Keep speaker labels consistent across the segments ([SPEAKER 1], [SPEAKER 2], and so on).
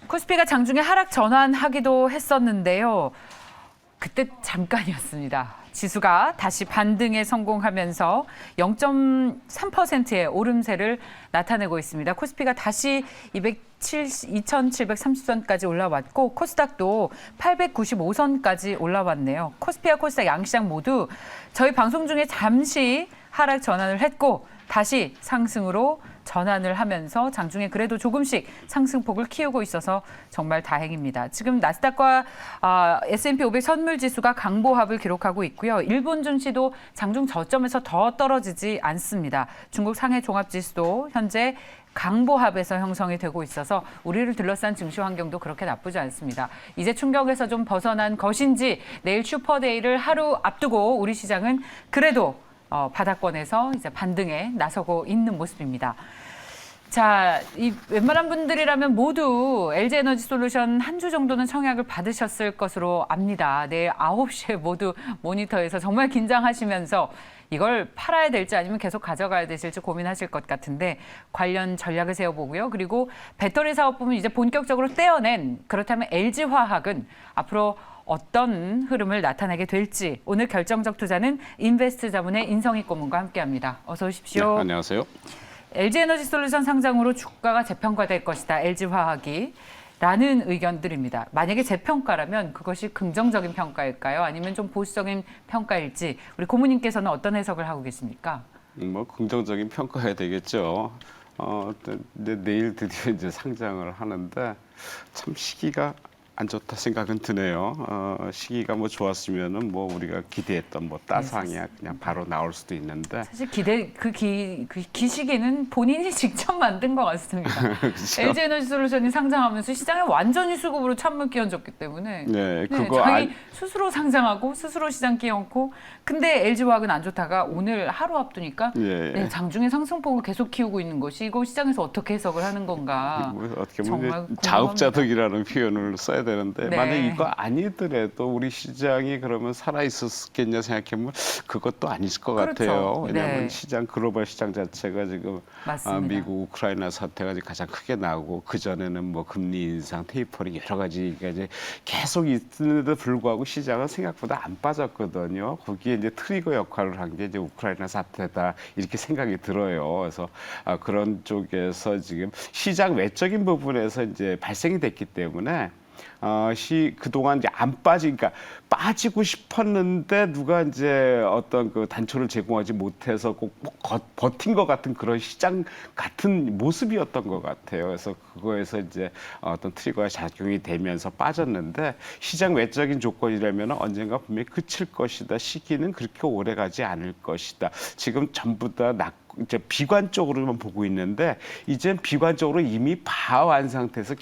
[SPEAKER 1] 코스피가 장중에 하락 전환하기도 했었는데요. 그때 잠깐이었습니다. 지수가 다시 반등에 성공하면서 0.3%의 오름세를 나타내고 있습니다. 코스피가 다시 2,730선까지 올라왔고 코스닥도 895선까지 올라왔네요. 코스피와 코스닥 양시장 모두 저희 방송 중에 잠시 하락 전환을 했고 다시 상승으로 전환을 하면서 장중에 그래도 조금씩 상승폭을 키우고 있어서 정말 다행입니다. 지금 나스닥과 S&P 500 선물지수가 강보합을 기록하고 있고요. 일본 증시도 장중 저점에서 더 떨어지지 않습니다. 중국 상해 종합지수도 현재 강보합에서 형성이 되고 있어서 우리를 둘러싼 증시 환경도 그렇게 나쁘지 않습니다. 이제 충격에서 좀 벗어난 것인지 내일 슈퍼데이를 하루 앞두고 우리 시장은 그래도 바닥권에서 이제 반등에 나서고 있는 모습입니다. 자, 이 웬만한 분들이라면 모두 LG에너지솔루션 한 주 정도는 청약을 받으셨을 것으로 압니다. 내일 9시에 모두 모니터에서 정말 긴장하시면서 이걸 팔아야 될지 아니면 계속 가져가야 되실지 고민하실 것 같은데 관련 전략을 세워보고요. 그리고 배터리 사업 부분 이제 본격적으로 떼어낸 그렇다면 LG화학은 앞으로 어떤 흐름을 나타내게 될지 오늘 결정적 투자는 인베스트 자문의 인성익 고문과 함께합니다. 어서 오십시오.
[SPEAKER 2] 네, 안녕하세요.
[SPEAKER 1] LG에너지솔루션 상장으로 주가가 재평가될 것이다. LG화학이. 라는 의견들입니다. 만약에 재평가라면 그것이 긍정적인 평가일까요? 아니면 좀 보수적인 평가일지 우리 고모님께서는 어떤 해석을 하고 계십니까?
[SPEAKER 2] 뭐 긍정적인 평가해야 되겠죠. 내일 드디어 이제 상장을 하는데 참 시기가 안 좋다 생각은 드네요. 시기가 뭐 좋았으면은 뭐 우리가 기대했던 뭐 따상이야 그냥 바로 나올 수도 있는데
[SPEAKER 1] 사실 그 시기는 본인이 직접 만든 것 같습니다.
[SPEAKER 2] 그렇죠?
[SPEAKER 1] LG에너지솔루션이 상장하면서 시장에 완전히 수급으로 찬물 끼얹었기 때문에
[SPEAKER 2] 네, 그거
[SPEAKER 1] 자기 스스로 상장하고 스스로 시장 끼얹고 근데 LG화학은 안 좋다가 오늘 하루 앞두니까
[SPEAKER 2] 예.
[SPEAKER 1] 장중에 상승폭을 계속 키우고 있는 것이 이거 시장에서 어떻게 해석을 하는 건가?
[SPEAKER 2] 뭐 어떻게
[SPEAKER 1] 정말
[SPEAKER 2] 보면
[SPEAKER 1] 궁금합니다.
[SPEAKER 2] 자업자득이라는 표현을 써야 되는데
[SPEAKER 1] 네.
[SPEAKER 2] 만약 이거 아니더라도 우리 시장이 그러면 살아 있었겠냐 생각해보면 그것도 아닐 것
[SPEAKER 1] 그렇죠.
[SPEAKER 2] 같아요. 왜냐하면
[SPEAKER 1] 네.
[SPEAKER 2] 시장 글로벌 시장 자체가 지금
[SPEAKER 1] 맞습니다.
[SPEAKER 2] 미국 우크라이나 사태가 가장 크게 나오고 그 전에는 뭐 금리 인상, 테이퍼링 여러 가지가 이제 계속 있는데도 불구하고 시장은 생각보다 안 빠졌거든요. 거기에 이제 트리거 역할을 한 게 이제 우크라이나 사태다 이렇게 생각이 들어요. 그래서 그런 쪽에서 지금 시장 외적인 부분에서 이제 발생이 됐기 때문에. 그동안 이제 안 빠지니까 빠지고 싶었는데 누가 이제 어떤 그 단초를 제공하지 못해서 꼭 버틴 것 같은 그런 시장 같은 모습이었던 것 같아요. 그래서 그거에서 이제 어떤 트리거가 작용이 되면서 빠졌는데 시장 외적인 조건이라면 언젠가 분명히 그칠 것이다. 시기는 그렇게 오래 가지 않을 것이다. 지금 전부 다 이제 비관적으로만 보고 있는데 이젠 비관적으로 이미 봐완 상태에서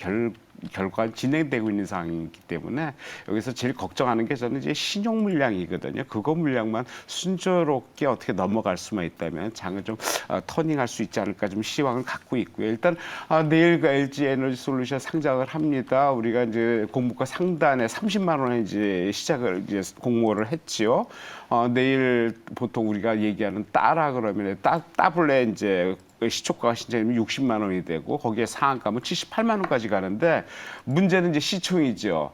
[SPEAKER 2] 결과 진행되고 있는 상황이기 때문에 여기서 제일 걱정하는 게 저는 이제 신용 물량이거든요. 그거 물량만 순조롭게 어떻게 넘어갈 수만 있다면 장을 좀 터닝할 수 있지 않을까 좀 시황을 갖고 있고요. 일단 내일 그 LG 에너지 솔루션 상장을 합니다. 우리가 이제 공모가 상단에 30만 원에 이제 시작을 이제 공모를 했지요. 내일 보통 우리가 얘기하는 따라 그러면 따블에 이제 시초가가 신장이면 60만 원이 되고 거기에 상한가면 78만 원까지 가는데 문제는 이제 시총이죠.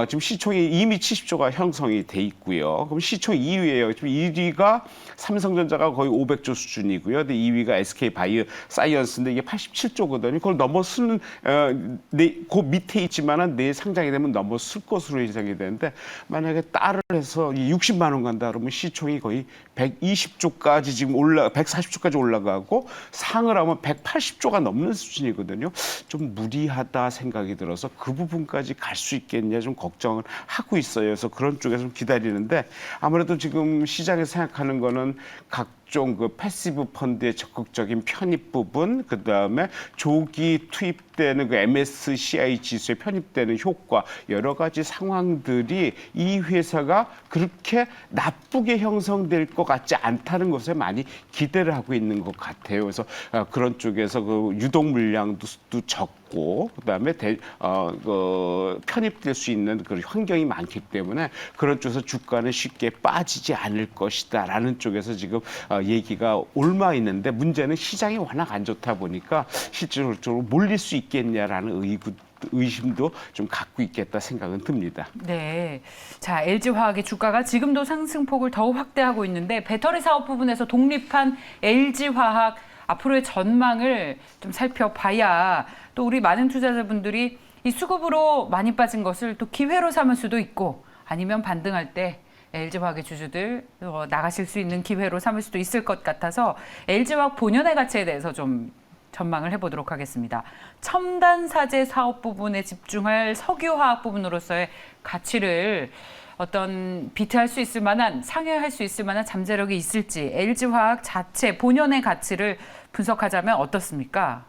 [SPEAKER 2] 지금 시총이 이미 70조가 형성이 돼 있고요. 그럼 시총 2위예요. 지금 1위가 삼성전자가 거의 500조 수준이고요. 근데 2위가 SK바이오 사이언스인데 이게 87조거든요. 그걸 넘어서는 그 밑에 있지만은 내일 상장이 되면 넘어설 것으로 예상이 되는데 만약에 딸을 해서 60만 원 간다 그러면 시총이 거의 120조까지 지금 140조까지 올라가고 상을 하면 180조가 넘는 수준이거든요. 좀 무리하다 생각이 들어서 그 부분까지 갈 수 있겠냐 좀 걱정을 하고 있어요. 그래서 그런 쪽에서 좀 기다리는데 아무래도 지금 시장에서 생각하는 거는 각종 그 패시브 펀드의 적극적인 편입 부분, 그 다음에 조기 투입되는 그 MSCI 지수에 편입되는 효과 여러 가지 상황들이 이 회사가 그렇게 나쁘게 형성될 것 같지 않다는 것에 많이 기대를 하고 있는 것 같아요. 그래서 그런 쪽에서 그 유동 물량도 적고 그다음에 편입될 수 있는 그런 환경이 많기 때문에 그런 쪽에서 주가는 쉽게 빠지지 않을 것이다라는 쪽에서 지금 얘기가 옮아 있는데 문제는 시장이 워낙 안 좋다 보니까 실질적으로 몰릴 수 있겠냐라는 의심도 좀 갖고 있겠다 생각은 듭니다.
[SPEAKER 1] 네. 자, LG화학의 주가가 지금도 상승폭을 더욱 확대하고 있는데 배터리 사업 부분에서 독립한 LG화학 앞으로의 전망을 좀 살펴봐야 또 우리 많은 투자자분들이 이 수급으로 많이 빠진 것을 또 기회로 삼을 수도 있고 아니면 반등할 때 LG화학의 주주들 나가실 수 있는 기회로 삼을 수도 있을 것 같아서 LG화학 본연의 가치에 대해서 좀 전망을 해보도록 하겠습니다. 첨단 사제 사업 부분에 집중할 석유화학 부분으로서의 가치를 어떤 비트할 수 있을 만한, 상회할 수 있을 만한 잠재력이 있을지 LG화학 자체 본연의 가치를 분석하자면 어떻습니까?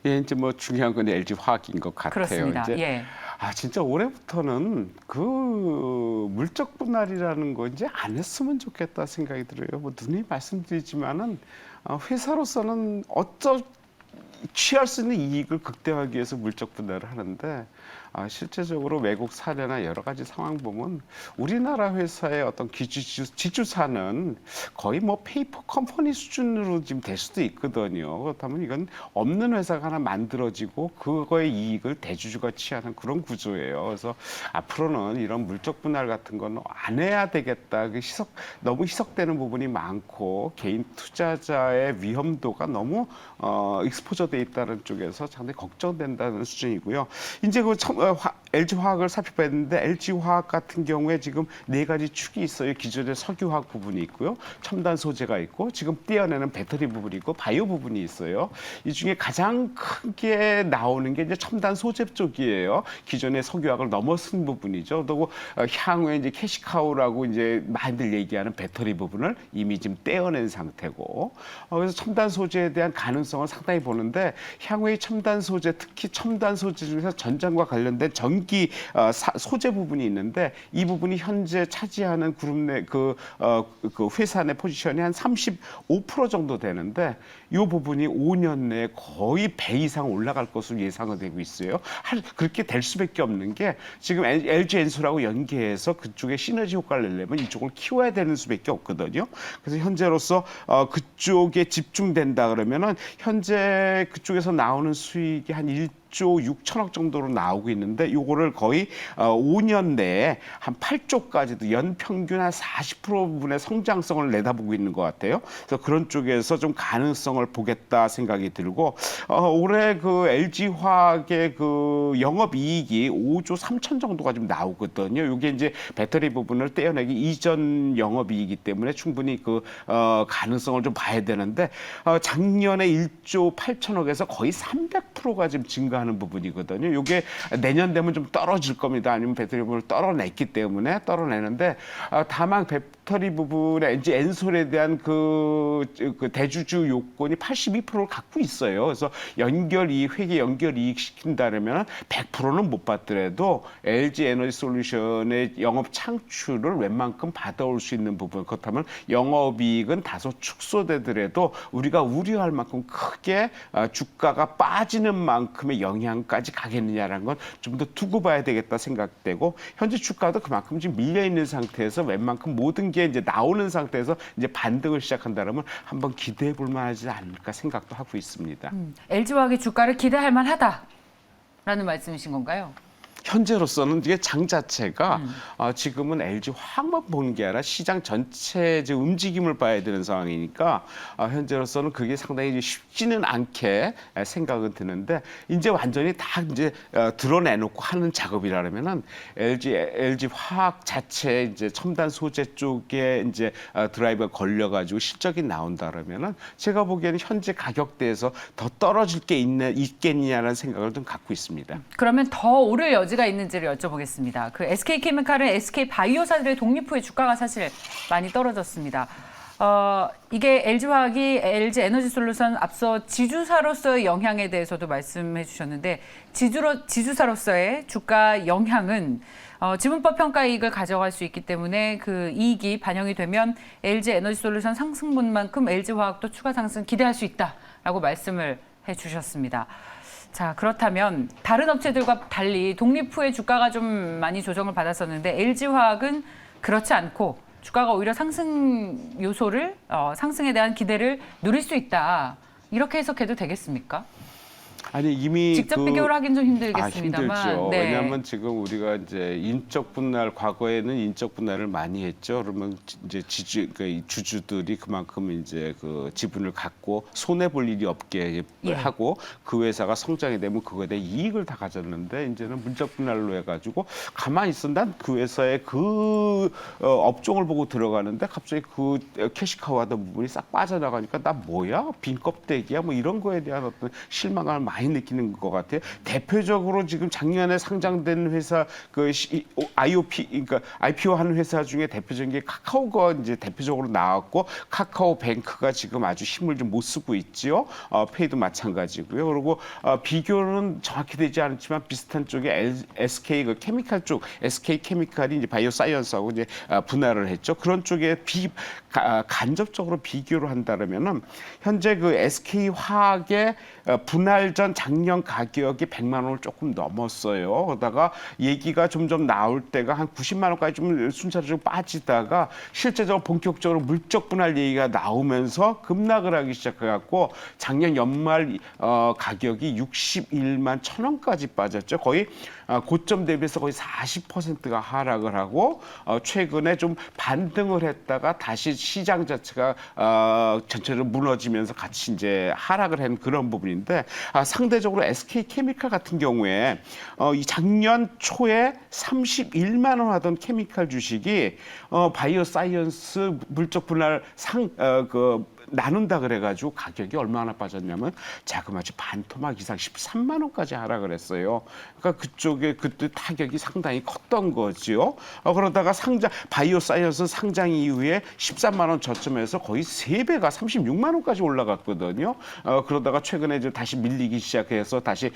[SPEAKER 2] 예, 이제 뭐 중요한 건 LG화학인 것 같아요.
[SPEAKER 1] 그렇습니다.
[SPEAKER 2] 이제
[SPEAKER 1] 예.
[SPEAKER 2] 진짜 올해부터는 그 물적 분할이라는 거 이제 안 했으면 좋겠다 생각이 들어요. 뭐 누누이 말씀드리지만은 회사로서는 취할 수 있는 이익을 극대화하기 위해서 물적 분할을 하는데 실제적으로 외국 사례나 여러 가지 상황 보면 우리나라 회사의 어떤 지주사는 거의 뭐 페이퍼 컴퍼니 수준으로 지금 될 수도 있거든요. 그렇다면 이건 없는 회사가 하나 만들어지고 그거의 이익을 대주주가 취하는 그런 구조예요. 그래서 앞으로는 이런 물적 분할 같은 건 안 해야 되겠다. 너무 희석되는 부분이 많고 개인 투자자의 위험도가 너무 익스포저돼 있다는 쪽에서 상당히 걱정된다는 수준이고요. 이제 LG화학을 살펴봐야 되는데 LG화학 같은 경우에 지금 4가지 축이 있어요. 기존의 석유화학 부분이 있고요. 첨단 소재가 있고 지금 떼어내는 배터리 부분이 있고 바이오 부분이 있어요. 이 중에 가장 크게 나오는 게 이제 첨단 소재 쪽이에요. 기존의 석유화학을 넘어선 부분이죠. 또 향후에 이제 캐시카우라고 이제 많이들 얘기하는 배터리 부분을 이미 지금 떼어낸 상태고 그래서 첨단 소재에 대한 가능성을 상당히 보는데 향후의 첨단 소재 특히 첨단 소재 중에서 전장과 관련된 전기 소재 부분이 있는데 이 부분이 현재 차지하는 그룹 내 그 회사 내 포지션이 한 35% 정도 되는데 이 부분이 5년 내에 거의 배 이상 올라갈 것으로 예상이 되고 있어요. 그렇게 될 수밖에 없는 게 지금 LG 엔솔하고 연계해서 그쪽에 시너지 효과를 내려면 이쪽을 키워야 되는 수밖에 없거든요. 그래서 현재로서 그쪽에 집중된다 그러면은 현재 그쪽에서 나오는 수익이 한 1조 6천억 정도로 나오고 있는데 요거를 거의 5년 내에 한 8조까지도 연평균 한 40% 부분의 성장성을 내다보고 있는 것 같아요. 그래서 그런 쪽에서 좀 가능성을 보겠다 생각이 들고 올해 그 LG화학의 그 영업이익이 5조 3천 정도가 좀 나오거든요. 이게 이제 배터리 부분을 떼어내기 이전 영업이익이기 때문에 충분히 그 가능성을 좀 봐야 되는데 작년에 1조 8천억에서 거의 300%가 지금 증가하는 부분이거든요. 이게 내년 되면 좀 떨어질 겁니다. 아니면 배터리 부분을 떨어내는데 다만 배터리 부분에 이제 엔솔에 대한 그 대주주 요건이 82%를 갖고 있어요. 그래서 회계 연결 이익 시킨다면 100%는 못 받더라도 LG 에너지 솔루션의 영업 창출을 웬만큼 받아올 수 있는 부분. 그렇다면 영업이익은 다소 축소되더라도 우리가 우려할 만큼 크게 주가가 빠지는 만큼의 영향까지 가겠느냐라는 건 좀 더 두고 봐야 되겠다 생각되고 현재 주가도 그만큼 지금 밀려 있는 상태에서 웬만큼 모든 게 이제 나오는 상태에서 이제 반등을 시작한다면 한번 기대해 볼 만하지 않을까 생각도 하고 있습니다.
[SPEAKER 1] LG화학의 주가를 기대할 만하다라는 말씀이신 건가요?
[SPEAKER 2] 현재로서는 이게 장 자체가 지금은 LG화학만 보는 게 아니라 시장 전체 이제 움직임을 봐야 되는 상황이니까 현재로서는 그게 상당히 쉽지는 않게 생각은 드는데 이제 완전히 다 이제 드러내놓고 하는 작업이라면은 LG화학 자체 이제 첨단 소재 쪽에 이제 드라이브가 걸려가지고 실적이 나온다라면은 제가 보기에는 현재 가격대에서 더 떨어질 게 있겠냐라는 생각을 좀 갖고 있습니다.
[SPEAKER 1] 그러면 더 오를 여지가 있는지를 여쭤보겠습니다. 그 SK케미칼은 SK바이오사들의 독립 후에 주가가 사실 많이 떨어졌습니다. 이게 LG화학이 LG 에너지 솔루션 앞서 지주사로서의 영향에 대해서도 말씀해 주셨는데 지주사로서의 주가 영향은 지분법 평가 이익을 가져갈 수 있기 때문에 그 이익이 반영이 되면 LG 에너지 솔루션 상승분만큼 LG화학도 추가 상승 기대할 수 있다라고 말씀을 해 주셨습니다. 자, 그렇다면 다른 업체들과 달리 독립 후에 주가가 좀 많이 조정을 받았었는데 LG화학은 그렇지 않고 주가가 오히려 상승 요소를 상승에 대한 기대를 누릴 수 있다. 이렇게 해석해도 되겠습니까?
[SPEAKER 2] 아니 이미
[SPEAKER 1] 직접 비교를 하긴 좀 힘들겠습니다만.
[SPEAKER 2] 힘들죠.
[SPEAKER 1] 네.
[SPEAKER 2] 왜냐하면 지금 우리가 이제 인적 분할 과거에는 인적 분할을 많이 했죠. 그러면 이제 그러니까 주주들이 그만큼 이제 그 지분을 갖고 손해 볼 일이 없게
[SPEAKER 1] 예.
[SPEAKER 2] 하고 그 회사가 성장이 되면 그거에 대해 이익을 다 가졌는데 이제는 물적 분할로 해가지고 가만히 있어 난 그 회사의 그 업종을 보고 들어가는데 갑자기 그 캐시카우 하던 부분이 싹 빠져나가니까 나 뭐야 빈 껍데기야 뭐 이런 거에 대한 어떤 실망감을 많이 느끼는 것 같아요. 대표적으로 지금 작년에 상장된 회사 그 IOP 그러니까 IPO 하는 회사 중에 대표적인 게 카카오가 이제 대표적으로 나왔고 카카오뱅크가 지금 아주 힘을 좀 못 쓰고 있지요. 페이도 마찬가지고요. 그리고 비교는 정확히 되지 않지만 비슷한 쪽에 SK 그 케미칼 쪽 SK 케미칼이 이제 바이오 사이언스하고 이제 분할을 했죠. 그런 쪽에 간접적으로 비교를 한다면은 현재 그 SK 화학의 분할 전 작년 가격이 100만 원을 조금 넘었어요. 그러다가 얘기가 점점 나올 때가 한 90만 원까지 좀 순차적으로 빠지다가 실제적으로 본격적으로 물적 분할 얘기가 나오면서 급락을 하기 시작해갖고 작년 연말 가격이 61만 1,000원까지 빠졌죠. 거의 고점 대비해서 거의 40%가 하락을 하고 최근에 좀 반등을 했다가 다시 시장 자체가 전체적으로 무너지면서 같이 이제 하락을 한 그런 부분인데 상대적으로 SK 케미칼 같은 경우에 이 작년 초에 31만 원 하던 케미칼 주식이 바이오 사이언스 물적 분할 나눈다 그래가지고 가격이 얼마나 빠졌냐면 자그마치 반토막 이상 13만 원까지 하락을 했어요. 그러니까 그쪽에 그때 타격이 상당히 컸던 거죠. 그러다가 바이오 사이언스 상장 이후에 13만 원 저점에서 거의 3배가 36만 원까지 올라갔거든요. 그러다가 최근에 이제 다시 밀리기 시작해서 다시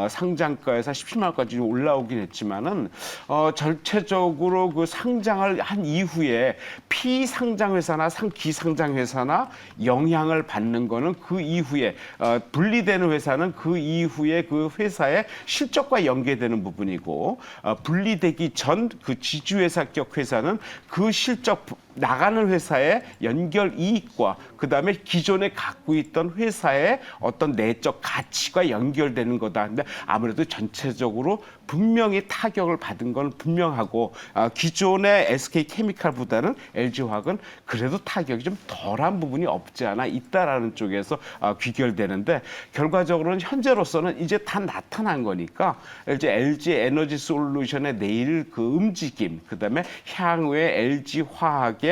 [SPEAKER 2] 상장가에서 17만 원까지 올라오긴 했지만은 전체적으로 그 상장을 한 이후에 피상장 회사나 기상장 회사나 영향을 받는 거는 그 이후에 분리되는 회사는 그 이후에 그 회사의 실적과 연계되는 부분이고 분리되기 전 그 지주회사격 회사는 그 실적 나가는 회사의 연결 이익과 그다음에 기존에 갖고 있던 회사의 어떤 내적 가치가 연결되는 거다. 근데 아무래도 전체적으로 분명히 타격을 받은 건 분명하고 기존의 SK 케미칼보다는 LG 화학은 그래도 타격이 좀 덜한 부분이 없지 않아 있다라는 쪽에서 귀결되는데 결과적으로는 현재로서는 이제 다 나타난 거니까 이제 LG 에너지 솔루션의 내일 그 움직임 그다음에 향후에 LG 화학의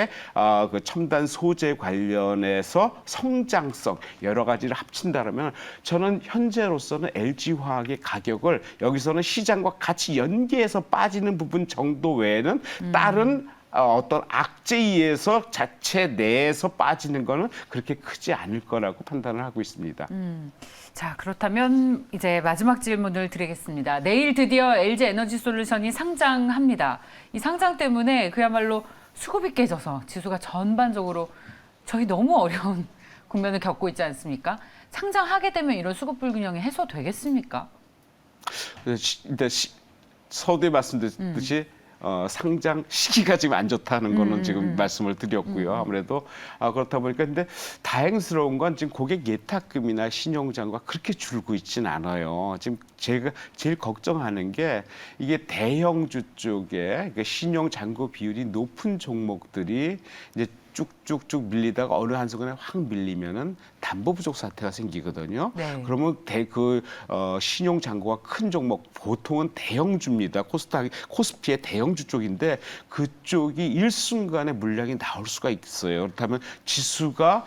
[SPEAKER 2] 그 첨단 소재 관련해서 성장성 여러 가지를 합친다면 저는 현재로서는 LG 화학의 가격을 여기서는 시장과 같이 연계해서 빠지는 부분 정도 외에는 다른 어떤 악재에 의해서 자체 내에서 빠지는 거는 그렇게 크지 않을 거라고 판단을 하고 있습니다.
[SPEAKER 1] 자, 그렇다면 이제 마지막 질문을 드리겠습니다. 내일 드디어 LG 에너지 솔루션이 상장합니다. 이 상장 때문에 그야말로 수급이 깨져서 지수가 전반적으로 저희 너무 어려운 국면을 겪고 있지 않습니까? 상장하게 되면 이런 수급 불균형이 해소되겠습니까?
[SPEAKER 2] 일단 서두에 말씀드렸듯이 상장 시기가 지금 안 좋다는 거는 지금 말씀을 드렸고요. 아무래도 그렇다 보니까 근데 다행스러운 건 지금 고객 예탁금이나 신용장과 그렇게 줄고 있지는 않아요. 지금 제가 제일 걱정하는 게 이게 대형주 쪽에 신용 잔고 비율이 높은 종목들이 이제 쭉쭉쭉 밀리다가 어느 한순간에 확 밀리면은 담보 부족 사태가 생기거든요.
[SPEAKER 1] 네.
[SPEAKER 2] 그러면 신용 잔고가 큰 종목 보통은 대형주입니다. 코스피의 대형주 쪽인데 그쪽이 일순간에 물량이 나올 수가 있어요. 그렇다면 지수가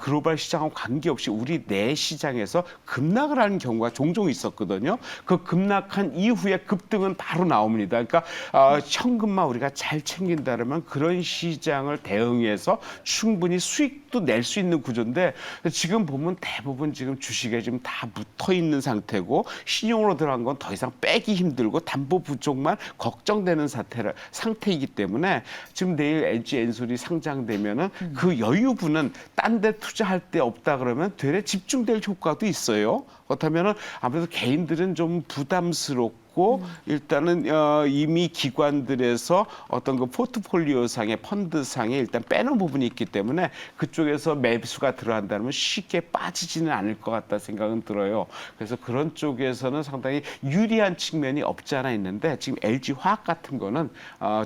[SPEAKER 2] 글로벌 시장하고 관계없이 우리 내 시장에서 급락을 하는 경우가 종종 있었거든요. 그 급락한 이후에 급등은 바로 나옵니다. 그러니까 현금만 우리가 잘 챙긴다면 그런 시장을 대응해서 충분히 수익도 낼 수 있는 구조인데 지금 보면 대부분 지금 주식에 지금 다 묻어 있는 상태고 신용으로 들어간 건 더 이상 빼기 힘들고 담보 부족만 걱정되는 상태이기 때문에 지금 내일 LG 엔솔이 상장되면은 그 여유분은 딴 데 투자할 데 없다 그러면 되레 집중될 효과도 있어요. 그렇다면은 아무래도 개인들은 좀 부담스럽고 있고 일단은 이미 기관들에서 어떤 그 포트폴리오 상의 펀드 상에 일단 빼놓은 부분이 있기 때문에 그쪽에서 매수가 들어간다면 쉽게 빠지지는 않을 것 같다 생각은 들어요. 그래서 그런 쪽에서는 상당히 유리한 측면이 없지 않아 있는데 지금 LG 화학 같은 거는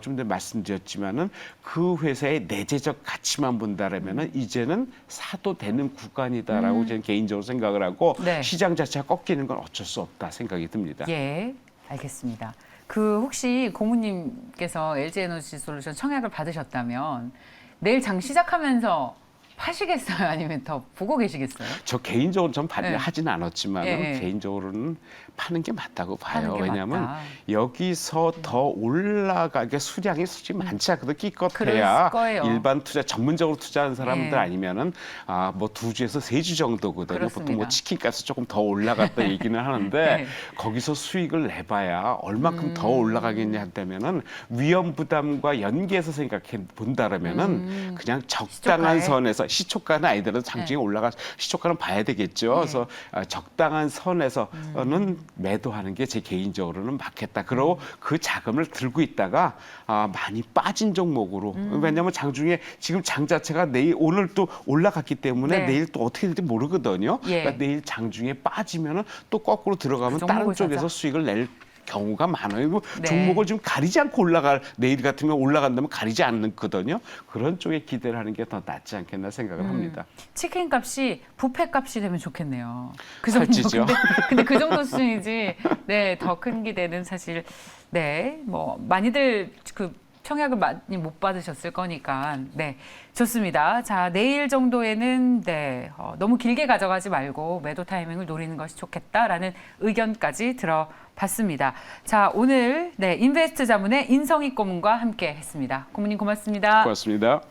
[SPEAKER 2] 좀 전에 말씀드렸지만은 그 회사의 내재적 가치만 본다라면은 이제는 사도 되는 구간이다라고 저는 개인적으로 생각을 하고
[SPEAKER 1] 네.
[SPEAKER 2] 시장 자체가 꺾이는 건 어쩔 수 없다 생각이 듭니다.
[SPEAKER 1] 예, 알겠습니다. 그 혹시 고모님께서 LG에너지솔루션 청약을 받으셨다면 내일 장 시작하면서 파시겠어요? 아니면 더 보고 계시겠어요?
[SPEAKER 2] 저 개인적으로 전
[SPEAKER 1] 네.
[SPEAKER 2] 하진 않았지만
[SPEAKER 1] 예, 예.
[SPEAKER 2] 개인적으로는 파는 게 맞다고 봐요.
[SPEAKER 1] 파는 게
[SPEAKER 2] 왜냐하면
[SPEAKER 1] 맞다.
[SPEAKER 2] 여기서 더 올라가게 수량이 솔직히 많지 않거든. 끼껏
[SPEAKER 1] 그럴
[SPEAKER 2] 해야
[SPEAKER 1] 거예요.
[SPEAKER 2] 일반 투자 전문적으로 투자하는 사람들
[SPEAKER 1] 예.
[SPEAKER 2] 아니면은 뭐 2주에서 3주 정도거든요. 보통
[SPEAKER 1] 그렇습니다.
[SPEAKER 2] 뭐 치킨값이 조금 더 올라갔다 얘기는 하는데
[SPEAKER 1] 네.
[SPEAKER 2] 거기서 수익을 내봐야 얼마큼 더 올라가겠냐 한다면은 위험 부담과 연계해서 생각해 본다라면은 그냥 적당한
[SPEAKER 1] 시초가에?
[SPEAKER 2] 선에서 시초가는 아니더라도 장중에 올라가 시초가는 봐야 되겠죠. 그래서 적당한 선에서는 매도하는 게 제 개인적으로는 맞겠다. 그리고 그 자금을 들고 있다가 많이 빠진 종목으로 왜냐하면 장중에 지금 장 자체가 내일 오늘 또 올라갔기 때문에
[SPEAKER 1] 네.
[SPEAKER 2] 내일 또 어떻게 될지 모르거든요.
[SPEAKER 1] 예.
[SPEAKER 2] 그러니까 내일 장중에 빠지면은 또 거꾸로 들어가면
[SPEAKER 1] 그
[SPEAKER 2] 다른
[SPEAKER 1] 종목을
[SPEAKER 2] 쪽에서
[SPEAKER 1] 사자.
[SPEAKER 2] 수익을 낼 경우가 많아요.
[SPEAKER 1] 네.
[SPEAKER 2] 종목을 좀 가리지 않고 올라갈 내일 같으면 올라간다면 가리지 않거든요. 그런 쪽에 기대를 하는 게 더 낫지 않겠나 생각을 합니다.
[SPEAKER 1] 치킨 값이 뷔페 값이 되면 좋겠네요. 그 정도.
[SPEAKER 2] 살찌죠.
[SPEAKER 1] 근데 그 정도 수준이지. 네, 더 큰 기대는 사실 네, 뭐 많이들 그 청약을 많이 못 받으셨을 거니까. 네, 좋습니다. 자, 내일 정도에는 네, 너무 길게 가져가지 말고 매도 타이밍을 노리는 것이 좋겠다라는 의견까지 들어봤습니다. 자, 오늘 네, 인베스트 자문의 인성희 고문과 함께 했습니다. 고문님 고맙습니다.
[SPEAKER 2] 고맙습니다.